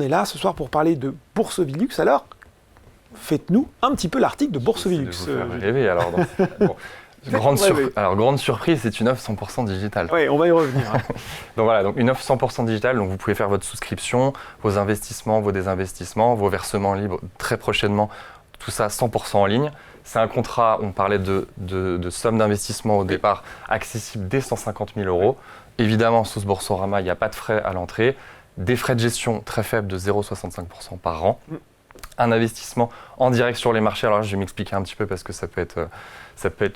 est là ce soir pour parler de Boursovilux. Alors, faites-nous un petit peu l'article de Boursovilux. Je vais vous faire rêver alors. Bon. Grande surprise, c'est une offre 100% digitale. Oui, on va y revenir. Donc voilà, donc une offre 100% digitale, donc vous pouvez faire votre souscription, vos investissements, vos désinvestissements, vos versements libres très prochainement, tout ça 100% en ligne. C'est un contrat, on parlait de somme d'investissement au départ, accessible dès 150 000 €. Évidemment, sous ce Boursorama, il n'y a pas de frais à l'entrée, des frais de gestion très faibles de 0,65% par an. Un investissement en direct sur les marchés. Alors là, je vais m'expliquer un petit peu parce que ça peut être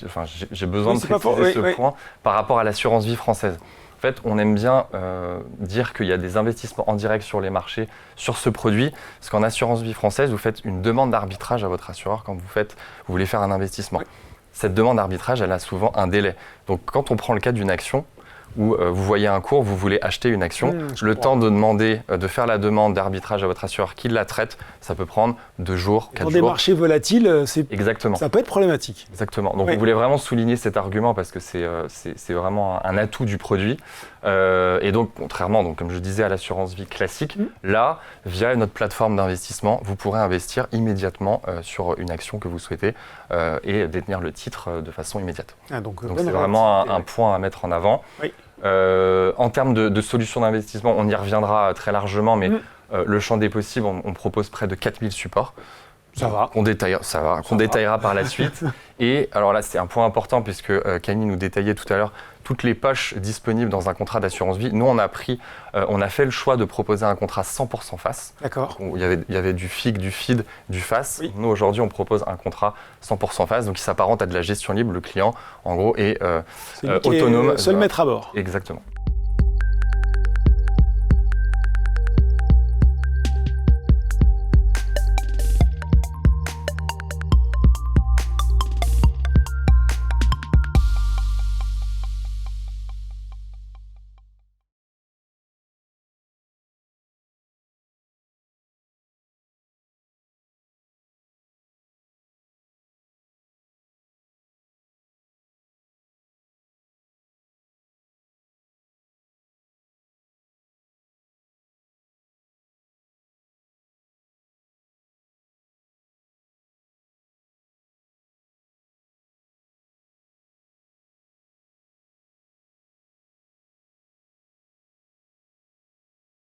enfin, j'ai besoin de préciser ce point par rapport à l'assurance vie française. En fait, on aime bien dire qu'il y a des investissements en direct sur les marchés sur ce produit, parce qu'en assurance vie française, vous faites une demande d'arbitrage à votre assureur quand vous voulez faire un investissement. Cette demande d'arbitrage, elle a souvent un délai. Donc, quand on prend le cas d'une action, où vous voyez un cours, vous voulez acheter une action, le temps de demander, de faire la demande d'arbitrage à votre assureur qui la traite, ça peut prendre 2 jours, 4 jours. Dans des marchés volatiles, Exactement. Ça peut être problématique. Exactement. Donc, on voulait vraiment souligner cet argument parce que c'est vraiment un atout du produit. Et donc, contrairement, donc, comme je disais, à l'assurance vie classique, là, via notre plateforme d'investissement, vous pourrez investir immédiatement sur une action que vous souhaitez et détenir le titre de façon immédiate. Donc c'est vraiment un point à mettre en avant. Oui. En termes de solutions d'investissement, on y reviendra très largement, mais le champ des possibles, on propose près de 4000 supports. Qu'on détaillera par la suite. Et alors là, c'est un point important puisque Camille nous détaillait tout à l'heure toutes les poches disponibles dans un contrat d'assurance vie. Nous, on a fait le choix de proposer un contrat 100% face. D'accord. Il y avait du FIC, du FID, du face. Oui. Nous, aujourd'hui, on propose un contrat 100% face, donc qui s'apparente à de la gestion libre. Le client, en gros, est autonome. Seul maître à bord. Exactement.